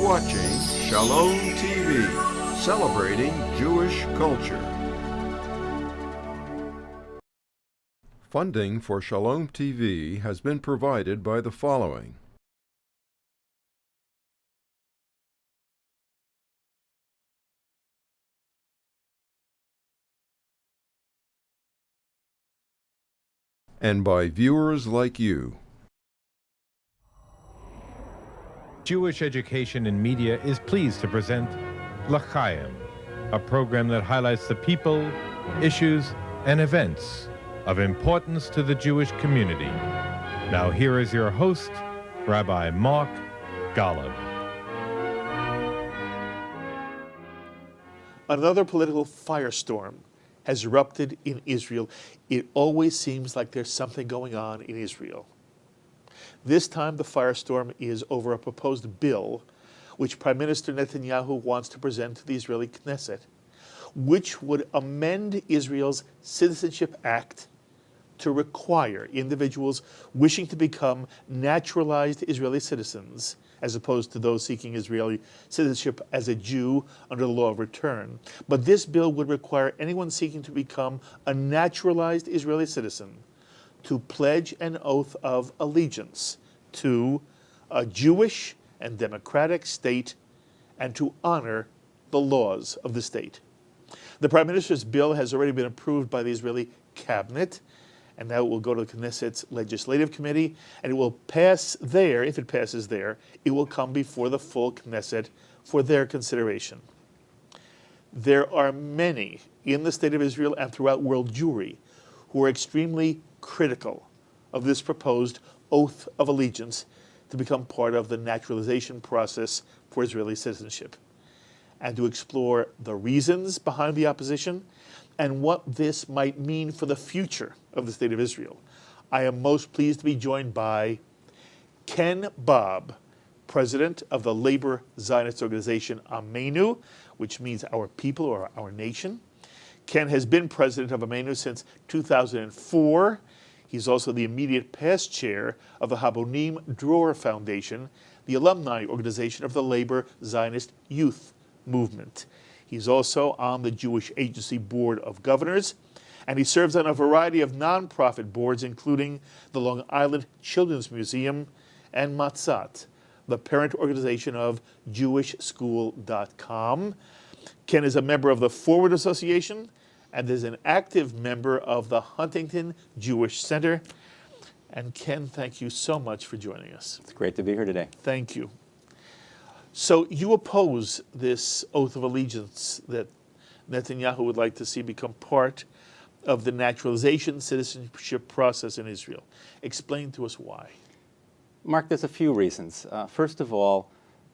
watching Shalom TV, celebrating Jewish culture. Funding for Shalom TV has been provided by the following. And by viewers like you. Jewish Education in Media is pleased to present L'Chaim, a program that highlights the people, issues, and events of importance to the Jewish community. Now here is your host, Rabbi Mark Golub. Another political firestorm has erupted in Israel. It always seems like there's something going on in Israel. This time the firestorm is over a proposed bill which Prime Minister Netanyahu wants to present to the Israeli Knesset, which would amend Israel's Citizenship Act to require individuals wishing to become naturalized Israeli citizens, as opposed to those seeking Israeli citizenship as a Jew under the law of return. But this bill would require anyone seeking to become a naturalized Israeli citizen to pledge an oath of allegiance to a Jewish and democratic state and to honor the laws of the state. The Prime Minister's bill has already been approved by the Israeli cabinet, and now it will go to the Knesset's Legislative Committee, and it will pass there. If it passes there, it will come before the full Knesset for their consideration. There are many in the state of Israel and throughout world Jewry who are extremely critical of this proposed oath of allegiance to become part of the naturalization process for Israeli citizenship, and to explore the reasons behind the opposition and what this might mean for the future of the state of Israel. I am most pleased to be joined by Ken Bob, president of the Labor Zionist Organization, Ameinu, which means our people or our nation. Ken has been president of Ameinu since 2004. He's also the immediate past chair of the Habonim Dror Foundation, the alumni organization of the Labor Zionist Youth Movement. He's also on the Jewish Agency Board of Governors, and he serves on a variety of nonprofit boards, including the Long Island Children's Museum and Matzat, the parent organization of JewishSchool.com. Ken is a member of the Forward Association and is an active member of the Huntington Jewish Center. And Ken, thank you so much for joining us. It's great to be here today. Thank you. So you oppose this oath of allegiance that Netanyahu would like to see become part of the naturalization citizenship process in Israel. Explain to us why. Mark, there's a few reasons. First of all,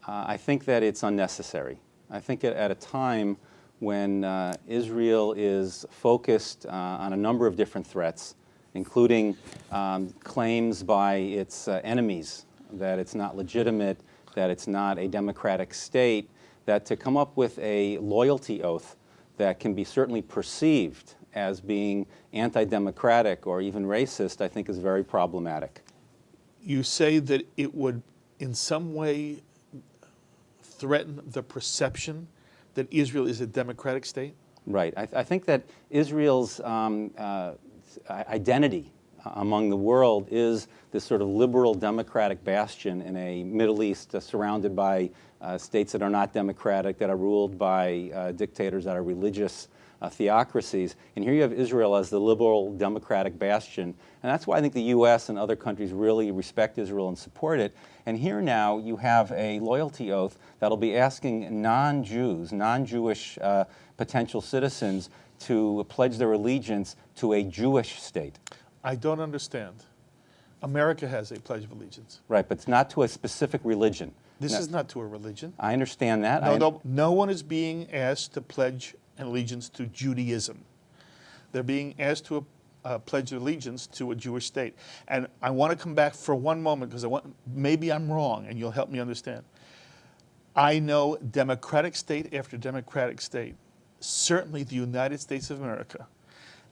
I think that it's unnecessary. I think at a time when Israel is focused on a number of different threats, including claims by its enemies that it's not legitimate, that it's not a democratic state, that to come up with a loyalty oath that can be certainly perceived as being anti-democratic or even racist, I think is very problematic. You say that it would in some way threaten the perception that Israel is a democratic state? Right. I think that Israel's identity among the world is this sort of liberal democratic bastion in a Middle East surrounded by states that are not democratic, that are ruled by dictators that are religious theocracies. And here you have Israel as the liberal democratic bastion. And that's why I think the U.S. and other countries really respect Israel and support it. And here now you have a loyalty oath that'll be asking non-Jews, non-Jewish potential citizens to pledge their allegiance to a Jewish state. I don't understand. America has a Pledge of Allegiance. Right, but it's not to a specific religion. This is not to a religion. I understand that. No one is being asked to pledge an allegiance to Judaism. They're being asked to pledge allegiance to a Jewish state. And I want to come back for one moment because maybe I'm wrong and you'll help me understand. I know democratic state after democratic state, certainly the United States of America,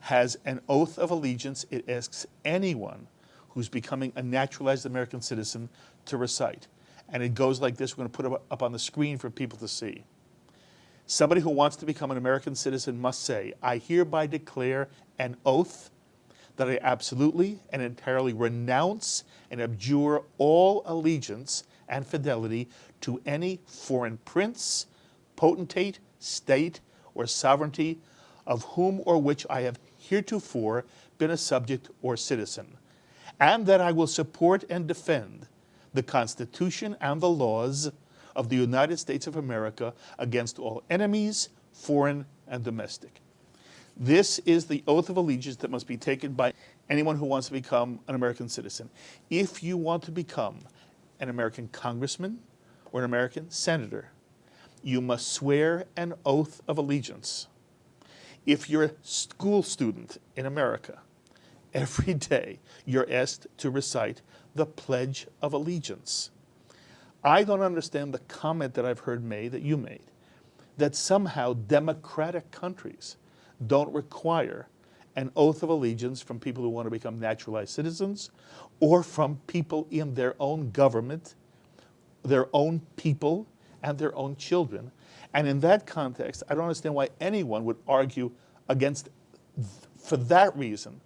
has an oath of allegiance it asks anyone who's becoming a naturalized American citizen to recite. And it goes like this. We're going to put it up on the screen for people to see. Somebody who wants to become an American citizen must say, I hereby declare an oath that I absolutely and entirely renounce and abjure all allegiance and fidelity to any foreign prince, potentate, state, or sovereignty of whom or which I have heretofore been a subject or citizen, and that I will support and defend the Constitution and the laws of the United States of America against all enemies, foreign and domestic. This is the oath of allegiance that must be taken by anyone who wants to become an American citizen. If you want to become an American congressman or an American senator, you must swear an oath of allegiance. If you're a school student in America, every day you're asked to recite the Pledge of Allegiance. I don't understand the comment that I've heard made, that you made, that somehow democratic countries don't require an oath of allegiance from people who want to become naturalized citizens or from people in their own government, their own people, and their own children. And in that context, I don't understand why anyone would argue against, for that reason,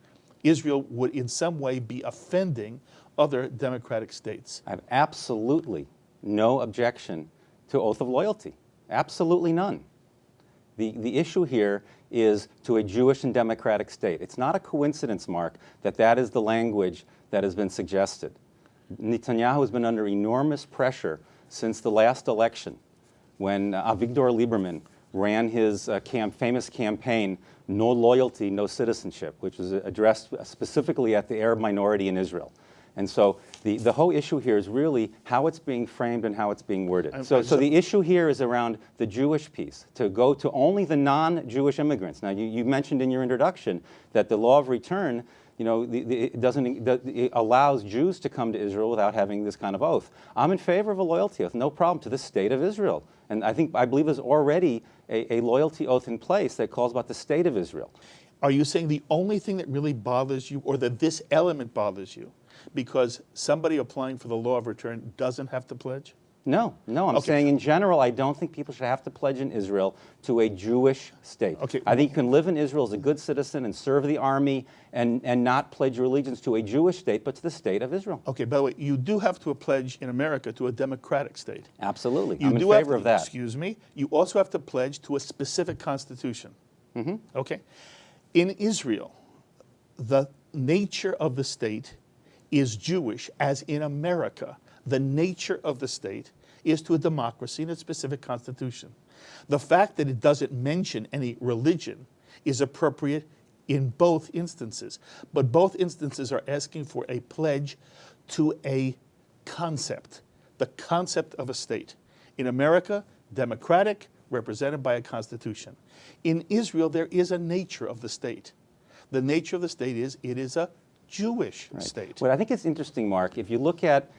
Israel would in some way be offending other democratic states. I have absolutely no objection to oath of loyalty. Absolutely none. The issue here is to a Jewish and democratic state. It's not a coincidence, Mark, that that is the language that has been suggested. Netanyahu has been under enormous pressure since the last election when Avigdor Lieberman ran his famous campaign, No Loyalty, No Citizenship, which was addressed specifically at the Arab minority in Israel. And so the whole issue here is really how it's being framed and how it's being worded. So the issue here is around the Jewish piece, to go to only the non-Jewish immigrants. Now, you mentioned in your introduction that the law of return, it allows Jews to come to Israel without having this kind of oath. I'm in favor of a loyalty oath, no problem, to the state of Israel. And I believe there's already a loyalty oath in place that calls about the state of Israel. Are you saying the only thing that really bothers you, or that this element bothers you, because somebody applying for the law of return doesn't have to pledge? No, I'm saying in general, I don't think people should have to pledge in Israel to a Jewish state. Okay. I think you can live in Israel as a good citizen and serve the army and not pledge your allegiance to a Jewish state, but to the state of Israel. Okay, by the way, you do have to pledge in America to a democratic state. Absolutely. You I'm in do have favor to, of that. Excuse me. You also have to pledge to a specific constitution. Mm-hmm. Okay? In Israel, the nature of the state is Jewish, as in America, the nature of the state is to a democracy and a specific constitution. The fact that it doesn't mention any religion is appropriate in both instances, but both instances are asking for a pledge to a concept, the concept of a state. In America, democratic, represented by a constitution. In Israel, there is a nature of the state. The nature of the state is it is a Jewish state. Well, I think it's interesting, Mark, if you look at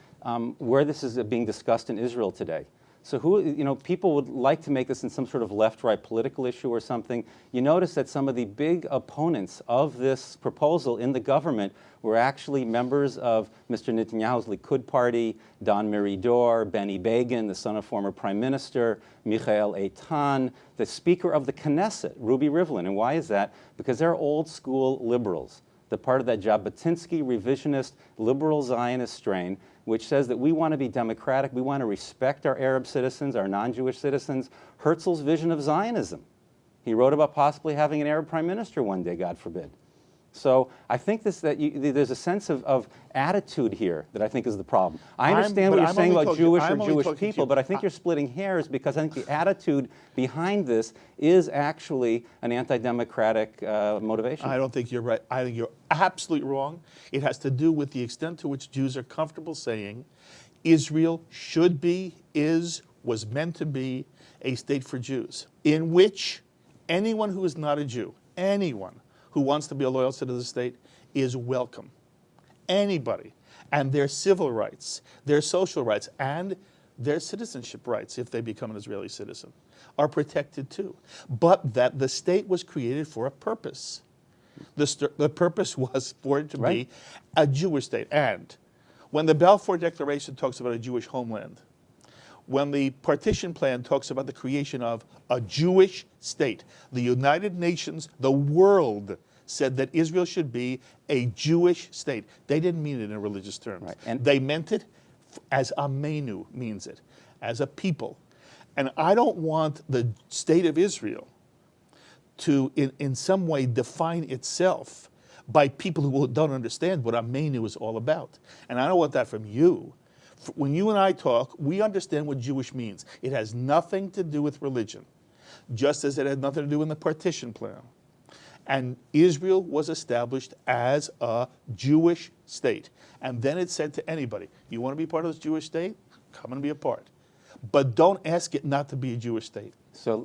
where this is being discussed in Israel today. So people would like to make this in some sort of left-right political issue or something. You notice that some of the big opponents of this proposal in the government were actually members of Mr. Netanyahu's Likud party, Don Meridor, Benny Begin, the son of former prime minister, Michael Eitan, the speaker of the Knesset, Ruby Rivlin. And why is that? Because they're old-school liberals. They're part of that Jabotinsky revisionist liberal Zionist strain, which says that we want to be democratic, we want to respect our Arab citizens, our non-Jewish citizens. Herzl's vision of Zionism. He wrote about possibly having an Arab prime minister one day, God forbid. So I think there's a sense of attitude here that I think is the problem. I understand what you're saying about Jewish or Jewish people, but I think you're splitting hairs because I think the attitude behind this is actually an anti-democratic motivation. I don't think you're right. I think you're absolutely wrong. It has to do with the extent to which Jews are comfortable saying Israel should be, was meant to be a state for Jews, in which anyone who is not a Jew, anyone who wants to be a loyal citizen of the state is welcome. Anybody. And their civil rights, their social rights, and their citizenship rights, if they become an Israeli citizen, are protected too. But that the state was created for a purpose. The purpose was for it to be a Jewish state. And when the Balfour Declaration talks about a Jewish homeland, when the partition plan talks about the creation of a Jewish state, the United Nations, the world, said that Israel should be a Jewish state. They didn't mean it in religious terms. Right. And they meant it as Ameinu means it, as a people. And I don't want the state of Israel to, in some way, define itself by people who don't understand what Ameinu is all about. And I don't want that from you. When you and I talk, we understand what Jewish means. It has nothing to do with religion, just as it had nothing to do in the partition plan. And Israel was established as a Jewish state. And then it said to anybody, you want to be part of this Jewish state? Come and be a part. But don't ask it not to be a Jewish state. So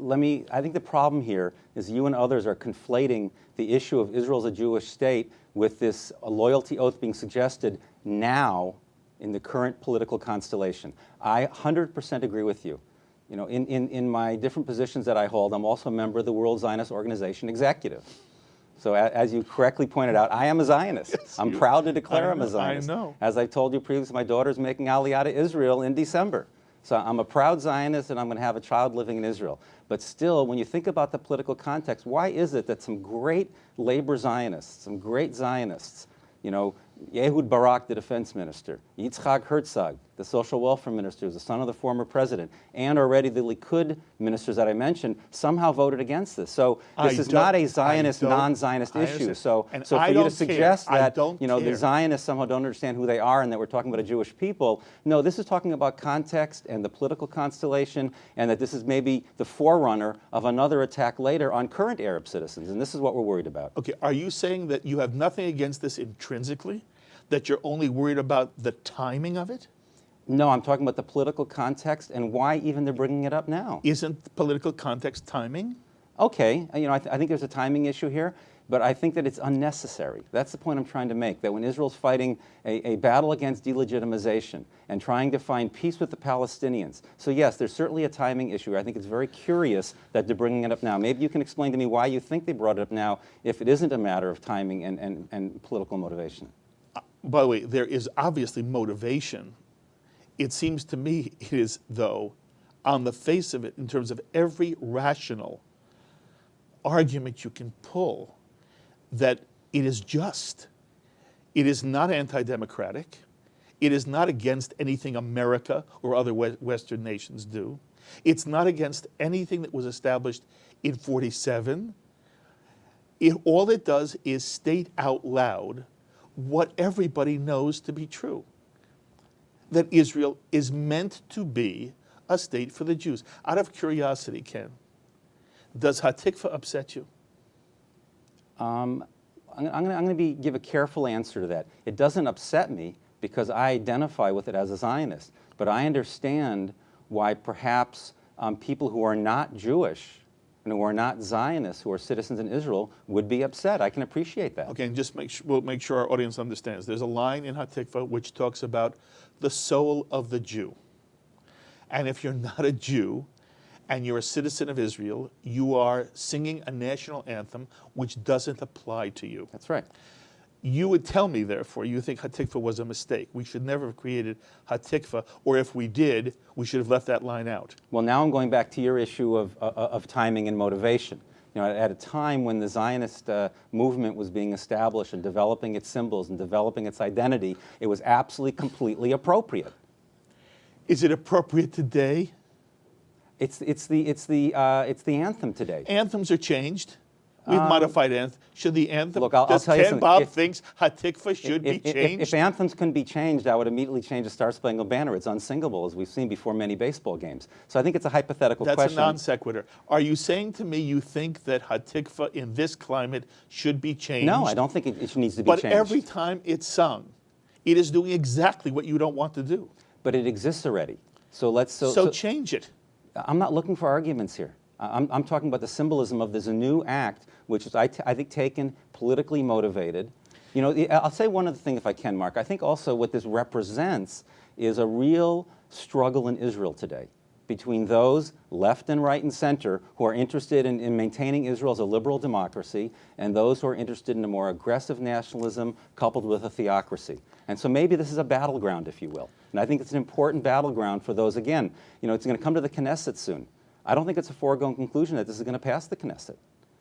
I think the problem here is you and others are conflating the issue of Israel as a Jewish state with this loyalty oath being suggested now in the current political constellation. I 100% agree with you. You know, in my different positions that I hold, I'm also a member of the World Zionist Organization executive. So as you correctly pointed out, I am a Zionist. Yes, I'm proud to declare I'm a I Zionist. know. As I told you previously, my daughter's making Aliyah to Israel in December. So I'm a proud Zionist, and I'm going to have a child living in Israel. But still, when you think about the political context, why is it that some great labor Zionists, some great Zionists, you know, Ehud Barak, the defense minister, Yitzhak Herzog, the social welfare minister, who's the son of the former president, and already the Likud ministers that I mentioned, somehow voted against this. So this is not a Zionist, non-Zionist issue. So for you to suggest that the Zionists somehow don't understand who they are and that we're talking about a Jewish people, no, this is talking about context and the political constellation, and that this is maybe the forerunner of another attack later on current Arab citizens, and this is what we're worried about. Okay, are you saying that you have nothing against this intrinsically? That you're only worried about the timing of it? No, I'm talking about the political context and why even they're bringing it up now. Isn't the political context timing? Okay, you know, I think there's a timing issue here, but I think that it's unnecessary. That's the point I'm trying to make, that when Israel's fighting a battle against delegitimization and trying to find peace with the Palestinians. So yes, there's certainly a timing issue. I think it's very curious that they're bringing it up now. Maybe you can explain to me why you think they brought it up now if it isn't a matter of timing and political motivation. By the way, there is obviously motivation. It seems to me it is, though, on the face of it, in terms of every rational argument you can pull, that it is just. It is not anti-democratic. It is not against anything America or other Western nations do. It's not against anything that was established in 1947. All it does is state out loud what everybody knows to be true, that Israel is meant to be a state for the Jews. Out of curiosity, Ken, does Hatikva upset you? I'm going to give a careful answer to that. It doesn't upset me because I identify with it as a Zionist, but I understand why perhaps people who are not Jewish and who are not Zionists, who are citizens in Israel, would be upset. I can appreciate that. Okay, and just we'll make sure our audience understands. There's a line in Hatikva which talks about the soul of the Jew. And if you're not a Jew and you're a citizen of Israel, you are singing a national anthem which doesn't apply to you. That's right. You would tell me, therefore, you think Hatikva was a mistake. We should never have created Hatikva, or if we did, we should have left that line out. Well, now I'm going back to your issue of timing and motivation. You know, at a time when the Zionist movement was being established and developing its symbols and developing its identity, it was absolutely, completely appropriate. Is it appropriate today? It's the anthem today. Anthems are changed. We've modified anthem. Should the anthem? Look, I'll does tell you Ken something. Bob thinks Hatikva should be changed? If anthems can be changed, I would immediately change the Star Spangled Banner. It's unsingable, as we've seen before many baseball games. So I think it's a hypothetical That's question. a non sequitur. Are you saying to me you think that Hatikva in this climate should be changed? No, I don't think it needs to be but changed. But every time it's sung, it is doing exactly what you don't want to do. But it exists already. So change it. I'm not looking for arguments here. I'm talking about the symbolism of this new act, which is, I think, taken politically motivated. You know, I'll say one other thing, if I can, Mark. I think also what this represents is a real struggle in Israel today. between those left and right and center who are interested in maintaining Israel as a liberal democracy and those who are interested in a more aggressive nationalism coupled with a theocracy. And so maybe this is a battleground, if you will. And I think it's an important battleground for those, again, it's going to come to the Knesset soon. I don't think it's a foregone conclusion that this is going to pass the Knesset.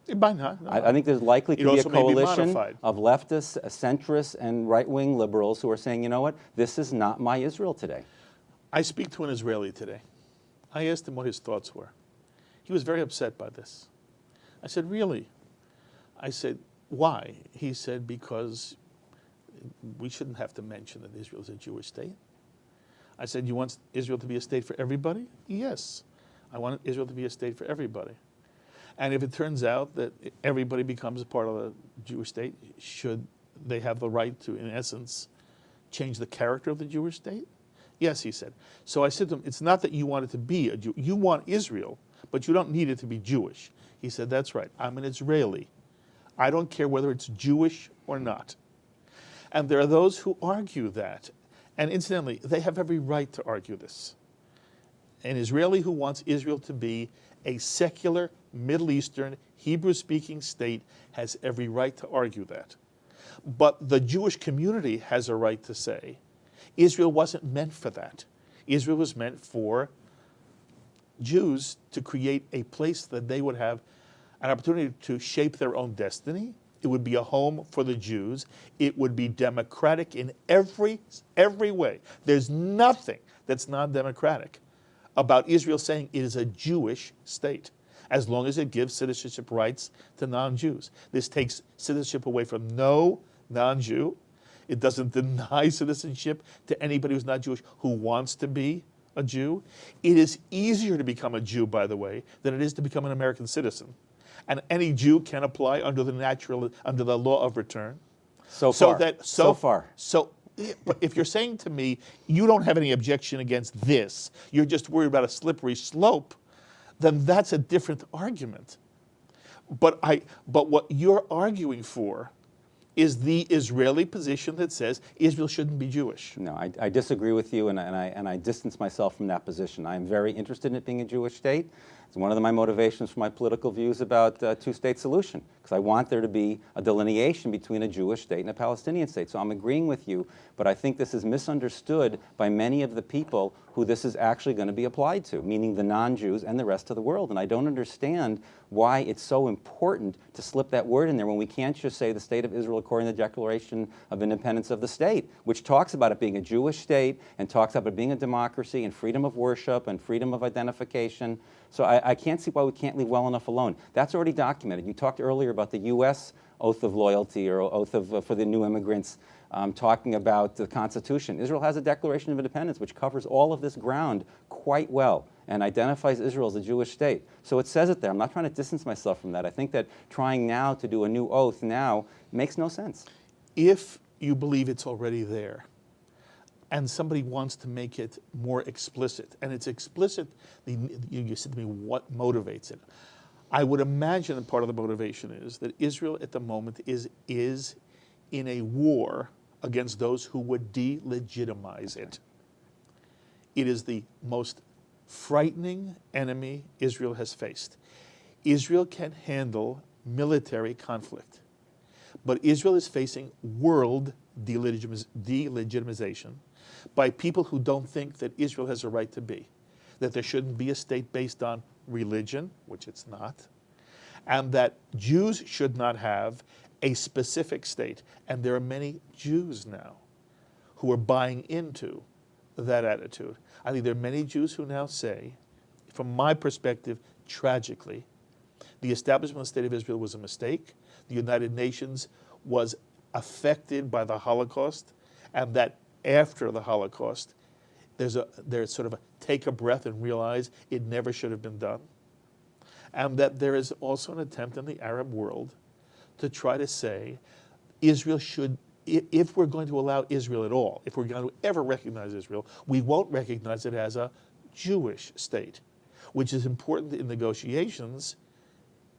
It might not. No. I think there's likely to be a coalition modified. of leftists, centrists, and right-wing liberals who are saying, you know what, this is not my Israel today. I speak to an Israeli today. I asked him what his thoughts were. He was very upset by this. I said, really? I said, why? He said, because we shouldn't have to mention that Israel is a Jewish state. I said, you want Israel to be a state for everybody? Yes. I want Israel to be a state for everybody. And if it turns out that everybody becomes a part of the Jewish state, should they have the right to, in essence, change the character of the Jewish state? Yes, he said. So I said to him, it's not that you want it to be a Jew. You want Israel, but you don't need it to be Jewish. He said, that's right. I'm an Israeli. I don't care whether it's Jewish or not. And there are those who argue that. And incidentally, they have every right to argue this. An Israeli who wants Israel to be a secular, Middle Eastern, Hebrew-speaking state has every right to argue that. But the Jewish community has a right to say, Israel wasn't meant for that. Israel was meant for Jews to create a place that they would have an opportunity to shape their own destiny. It would be a home for the Jews. It would be democratic in every way. There's nothing that's non-democratic about Israel saying it is a Jewish state, as long as it gives citizenship rights to non-Jews. This takes citizenship away from no non-Jew. It doesn't deny citizenship to anybody who's not Jewish who wants to be a Jew. It is easier to become a Jew, by the way, than it is to become an American citizen. And any Jew can apply under the law of return. So far. But if you're saying to me, you don't have any objection against this, you're just worried about a slippery slope, then that's a different argument. But what you're arguing for is the Israeli position that says Israel shouldn't be Jewish. No, I disagree with you, and I distance myself from that position. I am very interested in it being a Jewish state. It's one of my motivations for my political views about two-state solution, because I want there to be a delineation between a Jewish state and a Palestinian state. So I'm agreeing with you, but I think this is misunderstood by many of the people who this is actually going to be applied to, meaning the non-Jews and the rest of the world. And I don't understand why it's so important to slip that word in there when we can't just say the state of Israel according to the Declaration of Independence of the State, which talks about it being a Jewish state and talks about it being a democracy and freedom of worship and freedom of identification. So I can't see why we can't leave well enough alone. That's already documented. You talked earlier about the U.S. oath of loyalty or oath of for the new immigrants, talking about the Constitution. Israel has a Declaration of Independence which covers all of this ground quite well and identifies Israel as a Jewish state. So it says it there. I'm not trying to distance myself from that. I think that trying now to do a new oath now makes no sense. If you believe it's already there, and somebody wants to make it more explicit, and it's explicit, you said to me, what motivates it? I would imagine that part of the motivation is that Israel at the moment is in a war against those who would delegitimize it. It is the most frightening enemy Israel has faced. Israel can handle military conflict, but Israel is facing world delegitimization by people who don't think that Israel has a right to be, that there shouldn't be a state based on religion, which it's not, and that Jews should not have a specific state. And there are many Jews now who are buying into that attitude. I think there are many Jews who now say, from my perspective, tragically, the establishment of the State of Israel was a mistake. The United Nations was affected by the Holocaust, and that after the Holocaust, there's sort of a take a breath and realize it never should have been done. And that there is also an attempt in the Arab world to try to say Israel should, if we're going to allow Israel at all, if we're going to ever recognize Israel, we won't recognize it as a Jewish state, which is important in negotiations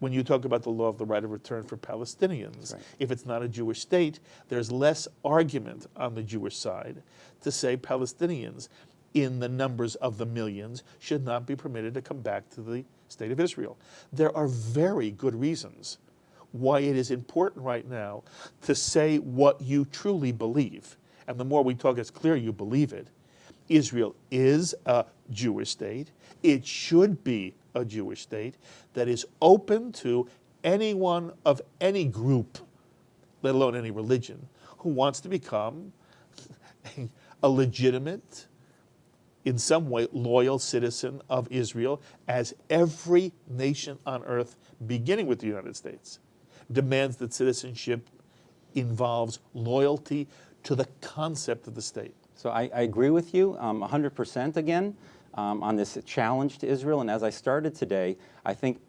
when you talk about the law of the right of return for Palestinians. Right. If it's not a Jewish state, there's less argument on the Jewish side to say Palestinians, in the numbers of the millions should not be permitted to come back to the state of Israel. There are very good reasons why it is important right now to say what you truly believe. And the more we talk, it's clear you believe it. Israel is a Jewish state. It should be a Jewish state that is open to anyone of any group, let alone any religion, who wants to become a legitimate, in some way, loyal citizen of Israel, as every nation on earth, beginning with the United States, demands that citizenship involves loyalty to the concept of the state. So I agree with you 100% again on this challenge to Israel. And as I started today, I think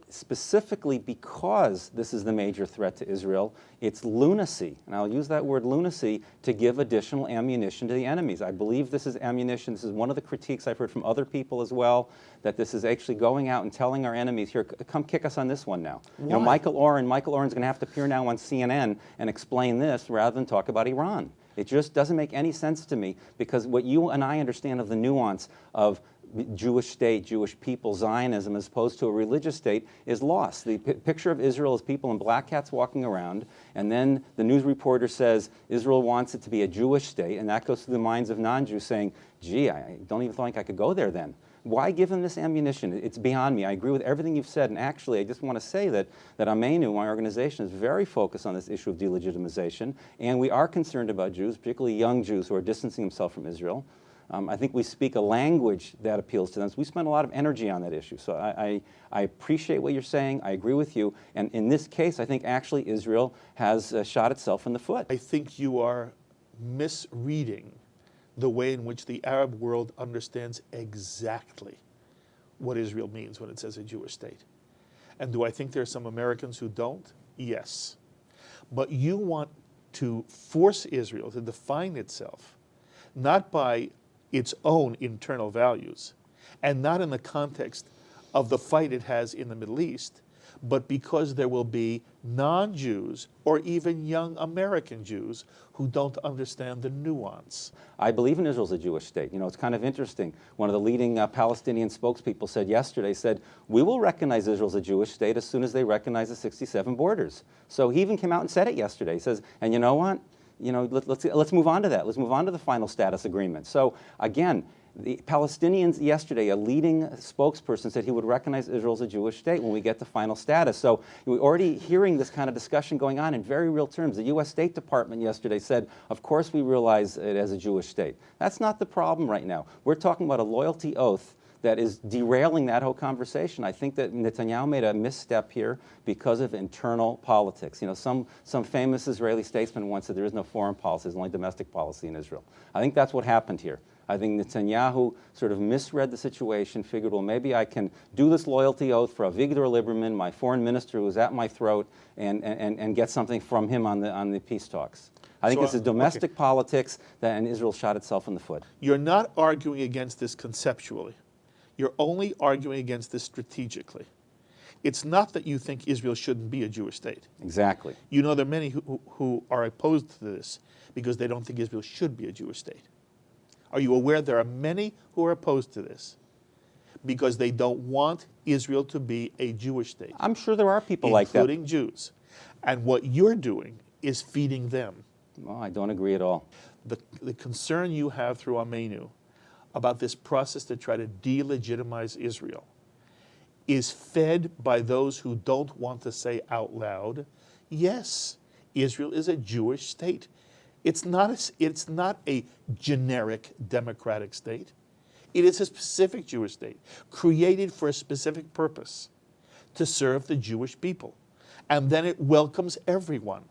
specifically because this is the major threat to Israel, it's lunacy, and I'll use that word lunacy, to give additional ammunition to the enemies. I believe this is ammunition. This is one of the critiques I've heard from other people as well, that this is actually going out and telling our enemies, here, come kick us on this one now. You know, Michael Oren's going to have to appear now on CNN and explain this rather than talk about Iran. It just doesn't make any sense to me, because what you and I understand of the nuance of Jewish state, Jewish people, Zionism, as opposed to a religious state, is lost. The picture of Israel is people in black hats walking around, and then the news reporter says Israel wants it to be a Jewish state, and that goes through the minds of non-Jews saying, gee, I don't even think I could go there then. Why give them this ammunition? It's beyond me. I agree with everything you've said, and actually I just want to say that Ameinu, my organization, is very focused on this issue of delegitimization, and we are concerned about Jews, particularly young Jews who are distancing themselves from Israel. I think we speak a language that appeals to them. So we spend a lot of energy on that issue. So I appreciate what you're saying. I agree with you. And in this case, I think actually Israel has shot itself in the foot. I think you are misreading the way in which the Arab world understands exactly what Israel means when it says a Jewish state. And do I think there are some Americans who don't? Yes. But you want to force Israel to define itself not by its own internal values, and not in the context of the fight it has in the Middle East, but because there will be non-Jews or even young American Jews who don't understand the nuance. I believe in Israel as a Jewish state. You know, it's kind of interesting. One of the leading Palestinian spokespeople said yesterday, we will recognize Israel as a Jewish state as soon as they recognize the 67 borders. So he even came out and said it yesterday. He says, and you know what? You know, let's move on to that. Let's move on to the final status agreement. So again, the Palestinians yesterday, a leading spokesperson said he would recognize Israel as a Jewish state when we get to final status. So we're already hearing this kind of discussion going on in very real terms. The U.S. State Department yesterday said, of course we realize it as a Jewish state. That's not the problem right now. We're talking about a loyalty oath that is derailing that whole conversation. I think that Netanyahu made a misstep here because of internal politics. You know, some famous Israeli statesman once said there is no foreign policy, there's only domestic policy in Israel. I think that's what happened here. I think Netanyahu sort of misread the situation, figured, well, maybe I can do this loyalty oath for Avigdor Lieberman, my foreign minister who was at my throat, and get something from him on the peace talks. I think this is domestic politics, and Israel shot itself in the foot. You're not arguing against this conceptually. You're only arguing against this strategically. It's not that you think Israel shouldn't be a Jewish state. Exactly. You know there are many who are opposed to this because they don't think Israel should be a Jewish state. Are you aware there are many who are opposed to this because they don't want Israel to be a Jewish state? I'm sure there are people like that. Including Jews. And what you're doing is feeding them. Well, I don't agree at all. The concern you have through Ameinu about this process to try to delegitimize Israel is fed by those who don't want to say out loud, yes, Israel is a Jewish state. It's not a generic democratic state. It is a specific Jewish state, created for a specific purpose, to serve the Jewish people. And then it welcomes everyone.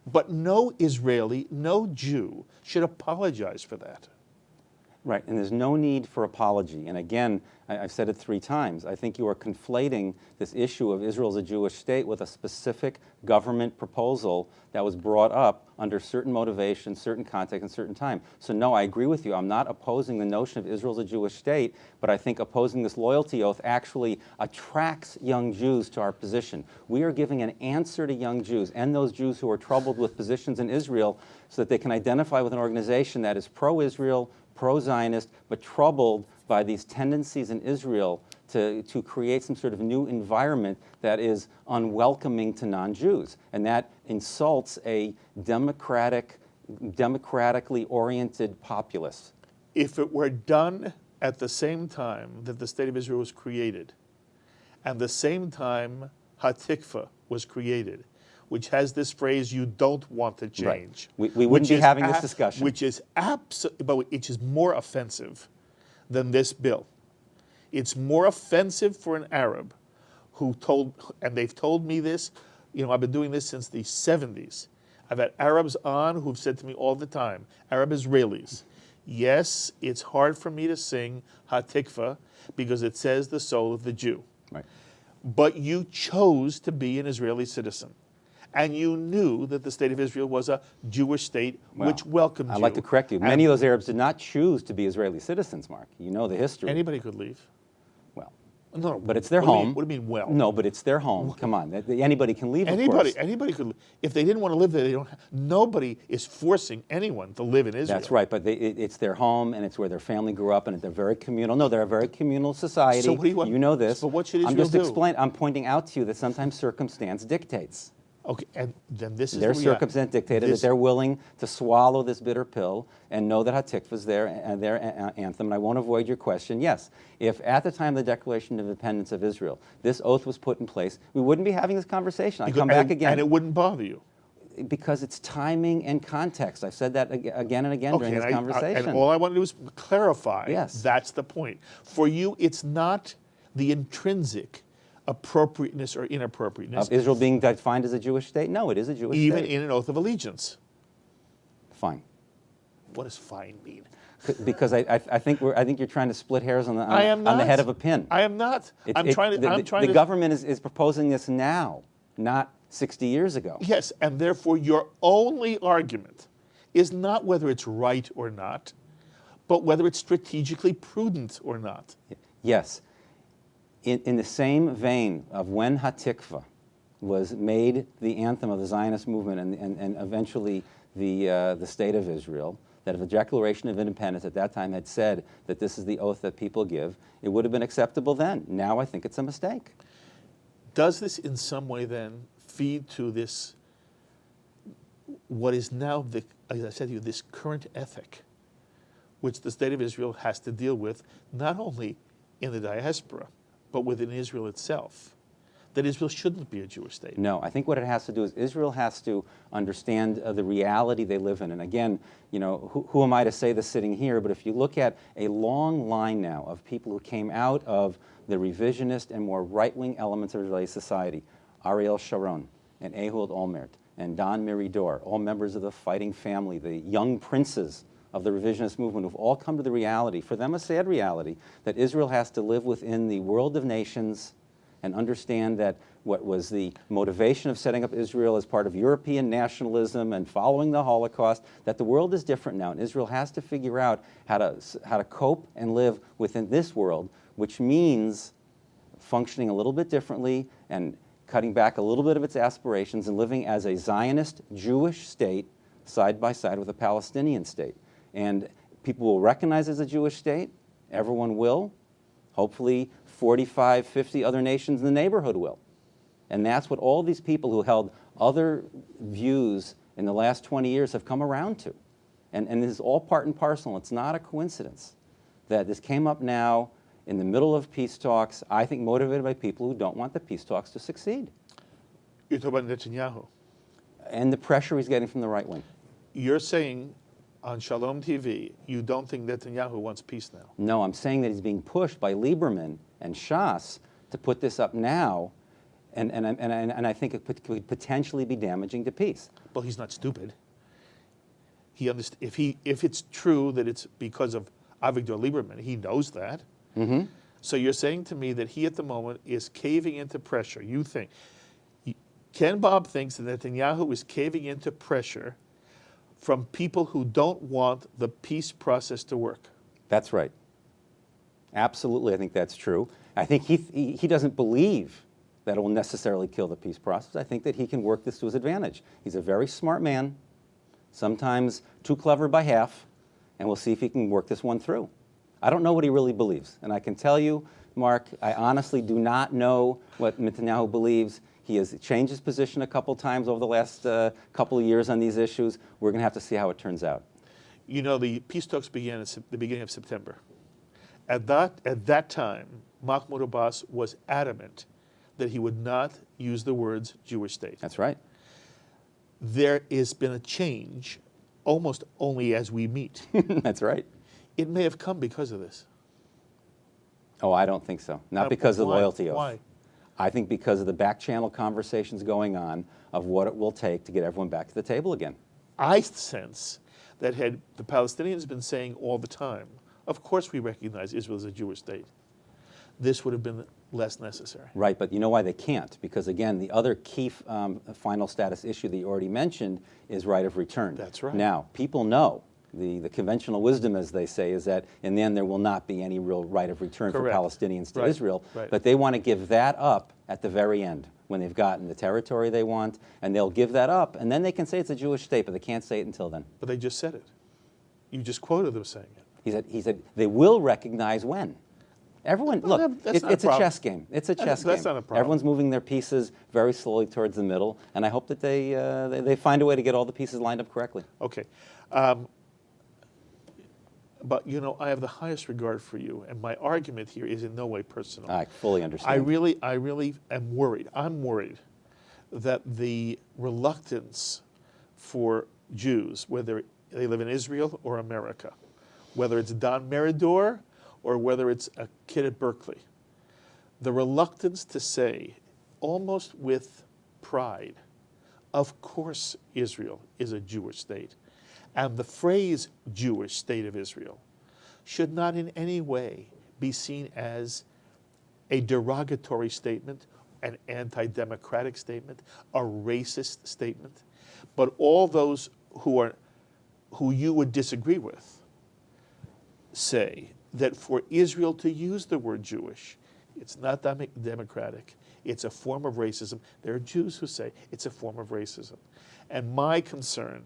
But no Israeli, no Jew should apologize for that. Right, and there's no need for apology. And again, I've said it 3 times. I think you are conflating this issue of Israel as a Jewish state with a specific government proposal that was brought up under certain motivation, certain context, and certain time. So no, I agree with you. I'm not opposing the notion of Israel as a Jewish state, but I think opposing this loyalty oath actually attracts young Jews to our position. We are giving an answer to young Jews and those Jews who are troubled with positions in Israel so that they can identify with an organization that is pro-Israel, pro-Zionist, but troubled by these tendencies in Israel to create some sort of new environment that is unwelcoming to non-Jews. And that insults a democratically oriented populace. If it were done at the same time that the State of Israel was created, and the same time Hatikva was created, which has this phrase, you don't want to change. Right. We wouldn't be having this discussion. Which is more offensive than this bill. It's more offensive for an Arab who and they've told me this, I've been doing this since the 70s. I've had Arabs on who've said to me all the time, Arab Israelis, yes, it's hard for me to sing Hatikva because it says the soul of the Jew. Right. But you chose to be an Israeli citizen. And you knew that the State of Israel was a Jewish state which welcomed you. I'd like to correct you. Many of those Arabs did not choose to be Israeli citizens, Mark. You know the history. Anybody could leave. Well, no, but it's their home. What do you mean, well? No, but it's their home. Come on. Anybody can leave, of course. Anybody could leave. If they didn't want to live there, nobody is forcing anyone to live in Israel. That's right, but it's their home, and it's where their family grew up, and they're very communal. No, they're a very communal society. So what do you want? You know this. So what should Israel do? I'm pointing out to you that sometimes circumstance dictates. Okay, and then this is their circumstance dictated that they're willing to swallow this bitter pill and know that Hatikva is their anthem. And I won't avoid your question. Yes, if at the time of the Declaration of Independence of Israel, this oath was put in place, we wouldn't be having this conversation. I come back again. And it wouldn't bother you. Because it's timing and context. I've said that again and again during this conversation. And all I want to do is clarify. Yes. That's the point. For you, it's not the intrinsic appropriateness or inappropriateness of Israel being defined as a Jewish state? No, it is a Jewish state. Even in an oath of allegiance. Fine. What does fine mean? Because I think you're trying to split hairs on the head of a pin. I am not. The government is proposing this now, not 60 years ago. Yes, and therefore your only argument is not whether it's right or not, but whether it's strategically prudent or not. Yes. In the same vein of when Hatikva was made the anthem of the Zionist movement and eventually the State of Israel, that if the Declaration of Independence at that time had said that this is the oath that people give, it would have been acceptable then. Now I think it's a mistake. Does this in some way then feed to this, what is now, as I said to you, this current ethic, which the State of Israel has to deal with, not only in the diaspora, but within Israel itself, that Israel shouldn't be a Jewish state? No, I think what it has to do is Israel has to understand the reality they live in. And again, who am I to say this sitting here, but if you look at a long line now of people who came out of the revisionist and more right-wing elements of Israeli society, Ariel Sharon and Ehud Olmert and Don Meridor, all members of the fighting family, the young princes of the revisionist movement who've all come to the reality, for them a sad reality, that Israel has to live within the world of nations and understand that what was the motivation of setting up Israel as part of European nationalism and following the Holocaust, that the world is different now, and Israel has to figure out how to cope and live within this world, which means functioning a little bit differently and cutting back a little bit of its aspirations and living as a Zionist Jewish state side by side with a Palestinian state. And people will recognize it as a Jewish state. Everyone will. Hopefully 45, 50 other nations in the neighborhood will. And that's what all these people who held other views in the last 20 years have come around to. And this is all part and parcel. It's not a coincidence that this came up now in the middle of peace talks, I think motivated by people who don't want the peace talks to succeed. You're talking about Netanyahu. And the pressure he's getting from the right wing. You're saying on Shalom TV, you don't think Netanyahu wants peace now? No, I'm saying that he's being pushed by Lieberman and Shas to put this up now, and I think it could potentially be damaging to peace. Well, he's not stupid. He if it's true that it's because of Avigdor Lieberman, he knows that. Mm-hmm. So you're saying to me that he at the moment is caving into pressure. You think, Ken Bob thinks that Netanyahu is caving into pressure from people who don't want the peace process to work. That's right. Absolutely, I think that's true. I think he doesn't believe that it will necessarily kill the peace process. I think that he can work this to his advantage. He's a very smart man, sometimes too clever by half, and we'll see if he can work this one through. I don't know what he really believes. And I can tell you, Mark, I honestly do not know what Netanyahu believes. He has changed his position a couple times over the last couple of years on these issues. We're going to have to see how it turns out. You know, the peace talks began at the beginning of September. At that time, Mahmoud Abbas was adamant that he would not use the words Jewish state. That's right. There has been a change almost only as we meet. That's right. It may have come because of this. Oh, I don't think so. Not because of the loyalty oath. Why? I think because of the back channel conversations going on of what it will take to get everyone back to the table again. I sense that had the Palestinians been saying all the time, of course we recognize Israel as a Jewish state, this would have been less necessary. Right, but you know why they can't? Because again, the other key final status issue that you already mentioned is right of return. That's right. Now, people know, the conventional wisdom, as they say, is that in the end there will not be any real right of return Correct. for Palestinians to Right. Israel, Right. but they want to give that up at the very end when they've gotten the territory they want, and they'll give that up, and then they can say it's a Jewish state, but they can't say it until then. But they just said it. You just quoted them saying it. He said they will recognize when. Everyone, Well, look, that's not a it's a problem. chess game. It's a chess game. That's not a problem. Everyone's moving their pieces very slowly towards the middle, and I hope that they find a way to get all the pieces lined up correctly. Okay. But, you know, I have the highest regard for you, and my argument here is in no way personal. I fully understand. I really am worried. I'm worried that the reluctance for Jews, whether they live in Israel or America, whether it's Don Meridor or whether it's a kid at Berkeley, the reluctance to say, almost with pride, of course Israel is a Jewish state, and the phrase Jewish state of Israel should not in any way be seen as a derogatory statement, an anti-democratic statement, a racist statement, but all those who you would disagree with say that for Israel to use the word Jewish, it's not democratic, it's a form of racism. There are Jews who say it's a form of racism. And my concern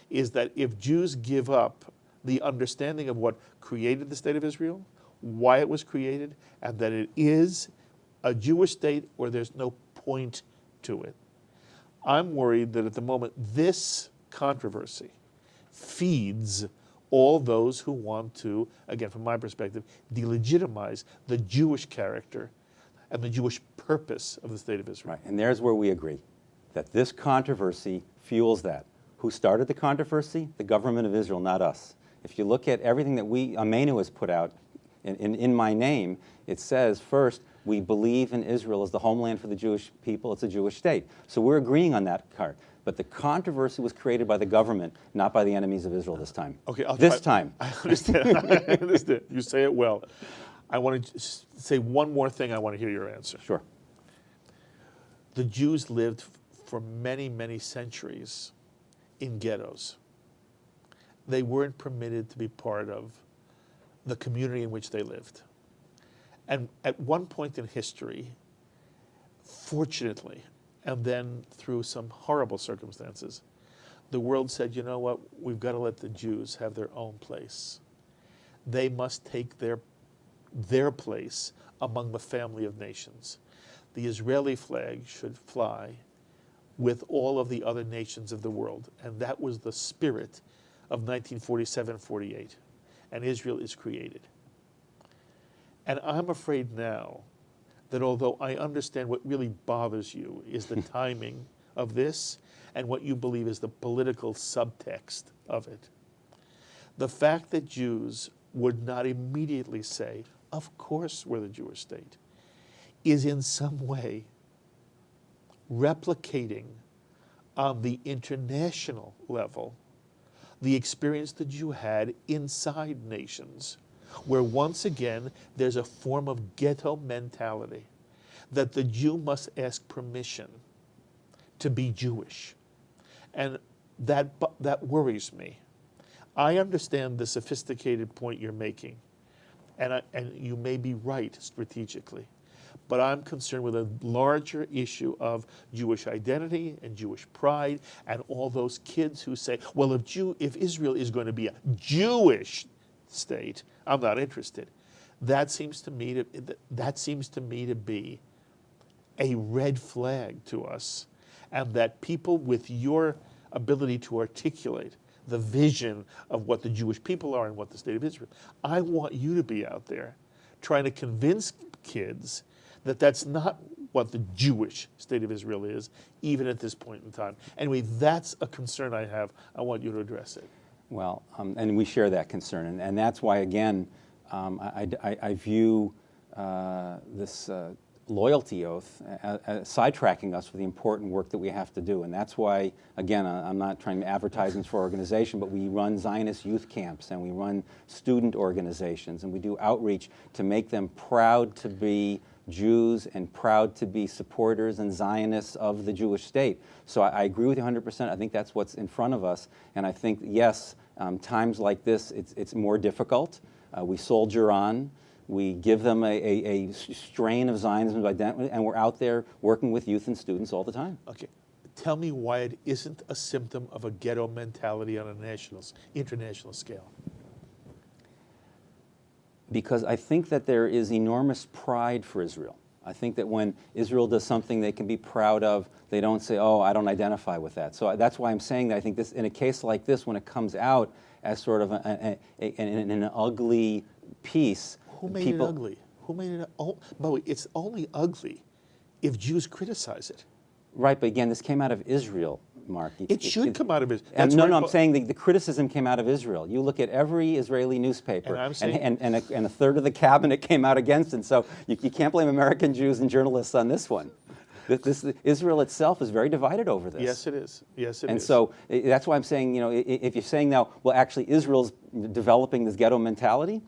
is that if Jews give up the understanding of what created the state of Israel, why it was created, and that it is a Jewish state or there's no point to it, I'm worried that at the moment this controversy feeds all those who want to, again, from my perspective, delegitimize the Jewish character and the Jewish purpose of the state of Israel. Right, and there's where we agree, that this controversy fuels that. Who started the controversy? The government of Israel, not us. If you look at everything that Ameinu has put out in my name, it says, first, we believe in Israel as the homeland for the Jewish people. It's a Jewish state. So we're agreeing on that part. But the controversy was created by the government, not by the enemies of Israel this time. Okay, this time. I understand. I understand. You say it well. I want to say one more thing. I want to hear your answer. Sure. The Jews lived for many, many centuries in ghettos. They weren't permitted to be part of the community in which they lived. And at one point in history, fortunately, and then through some horrible circumstances, the world said, you know what, we've got to let the Jews have their own place. They must take their place among the family of nations. The Israeli flag should fly with all of the other nations of the world. And that was the spirit of 1947-48. And Israel is created. And I'm afraid now that although I understand what really bothers you is the timing of this and what you believe is the political subtext of it, the fact that Jews would not immediately say, of course we're the Jewish state, is in some way replicating on the international level the experience the Jew had inside nations, where once again there's a form of ghetto mentality, that the Jew must ask permission to be Jewish. And that worries me. I understand the sophisticated point you're making, and you may be right strategically, but I'm concerned with a larger issue of Jewish identity and Jewish pride, and all those kids who say, well, if Israel is going to be a Jewish state, I'm not interested. That seems to me to be a red flag to us, and that people with your ability to articulate the vision of what the Jewish people are and what the state of Israel, I want you to be out there trying to convince kids that that's not what the Jewish state of Israel is, even at this point in time. Anyway, that's a concern I have. I want you to address it. Well, and we share that concern, and that's why, again, I view this loyalty oath sidetracking us for the important work that we have to do. And that's why, again, I'm not trying to advertise this for our organization, but we run Zionist youth camps, and we run student organizations, and we do outreach to make them proud to be Jews and proud to be supporters and Zionists of the Jewish state. So I agree with you 100%. I think that's what's in front of us. And I think, yes, times like this, it's more difficult. We soldier on. We give them a strain of Zionism identity, and we're out there working with youth and students all the time. Okay. Tell me why it isn't a symptom of a ghetto mentality on a international scale. Because I think that there is enormous pride for Israel. I think that when Israel does something they can be proud of, they don't say, oh, I don't identify with that. So that's why I'm saying that I think this, in a case like this, when it comes out as sort of an ugly piece, who made it ugly? Who made it? But it's only ugly if Jews criticize it. Right, but again, this came out of Israel, Mark. It should come out of Israel. No, I'm saying the criticism came out of Israel. You look at every Israeli newspaper, and I'm saying, and a third of the cabinet came out against it. So you can't blame American Jews and journalists on this one. Israel itself is very divided over this. Yes, it is. Yes, it is. And so that's why I'm saying, if you're saying now, well, actually, Israel's developing this ghetto mentality.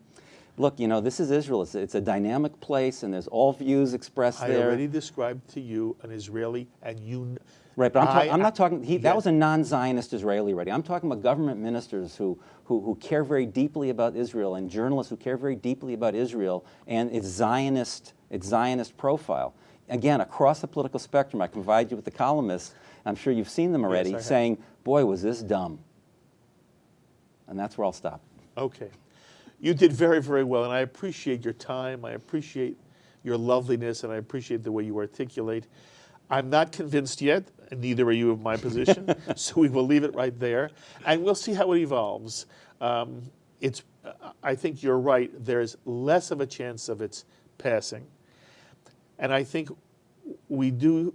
Look, this is Israel. It's a dynamic place, and there's all views expressed there. I already described to you an Israeli, and you. Right, but I'm not talking. That was a non-Zionist Israeli already. I'm talking about government ministers who care very deeply about Israel, and journalists who care very deeply about Israel and its Zionist profile. Again, across the political spectrum, I can provide you with the columnists. I'm sure you've seen them already, saying, "Boy, was this dumb." And that's where I'll stop. Okay. You did very, very well, and I appreciate your time. I appreciate your loveliness, and I appreciate the way you articulate. I'm not convinced yet, and neither are you of my position, so we will leave it right there, and we'll see how it evolves. I think you're right. There's less of a chance of its passing, and I think we do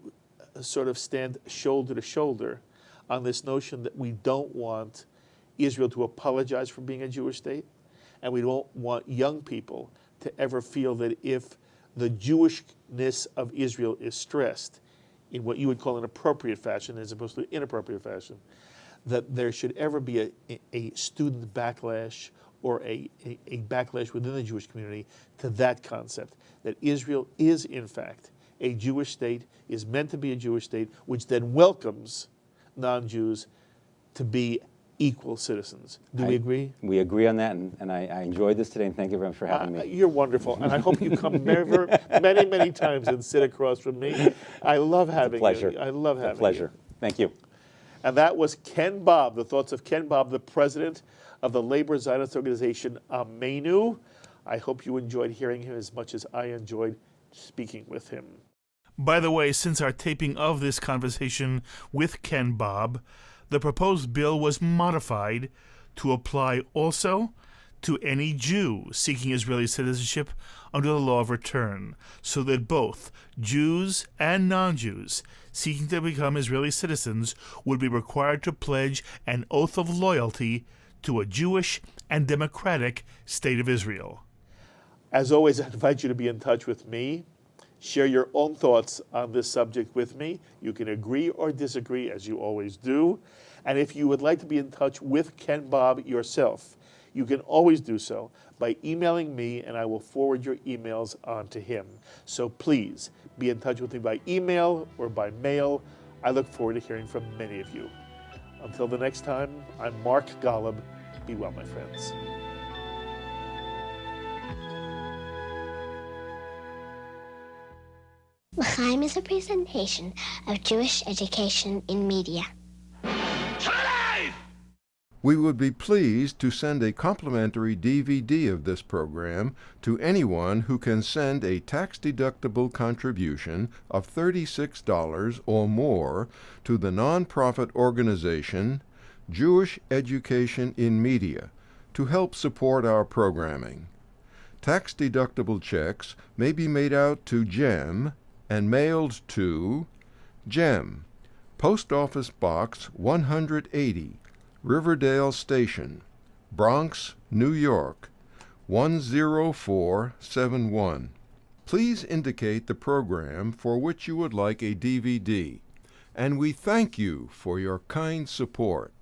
sort of stand shoulder to shoulder on this notion that we don't want Israel to apologize for being a Jewish state. And we don't want young people to ever feel that if the Jewishness of Israel is stressed in what you would call an appropriate fashion as opposed to inappropriate fashion, that there should ever be a student backlash or a backlash within the Jewish community to that concept, that Israel is, in fact, a Jewish state, is meant to be a Jewish state, which then welcomes non-Jews to be equal citizens. Do we agree? We agree on that, and I enjoyed this today, and thank you very much for having me. You're wonderful, and I hope you come many, many times and sit across from me. I love having you. I love having you. It's a pleasure. Thank you. And that was Ken Bob, the thoughts of Ken Bob, the president of the Labor Zionist Organization, Ameinu. I hope you enjoyed hearing him as much as I enjoyed speaking with him. By the way, since our taping of this conversation with Ken Bob, the proposed bill was modified to apply also to any Jew seeking Israeli citizenship under the law of return, so that both Jews and non-Jews seeking to become Israeli citizens would be required to pledge an oath of loyalty to a Jewish and democratic state of Israel. As always, I invite you to be in touch with me. Share your own thoughts on this subject with me. You can agree or disagree, as you always do. And if you would like to be in touch with Ken Bob yourself, you can always do so by emailing me, and I will forward your emails on to him. So please be in touch with me by email or by mail. I look forward to hearing from many of you. Until the next time, I'm Mark Golub. Be well, my friends. L'chaim is a presentation of Jewish education in media. We would be pleased to send a complimentary DVD of this program to anyone who can send a tax-deductible contribution of $36 or more to the nonprofit organization Jewish Education in Media to help support our programming. Tax-deductible checks may be made out to GEM and mailed to GEM, Post Office Box 180, Riverdale Station, Bronx, New York, 10471. Please indicate the program for which you would like a DVD, and we thank you for your kind support.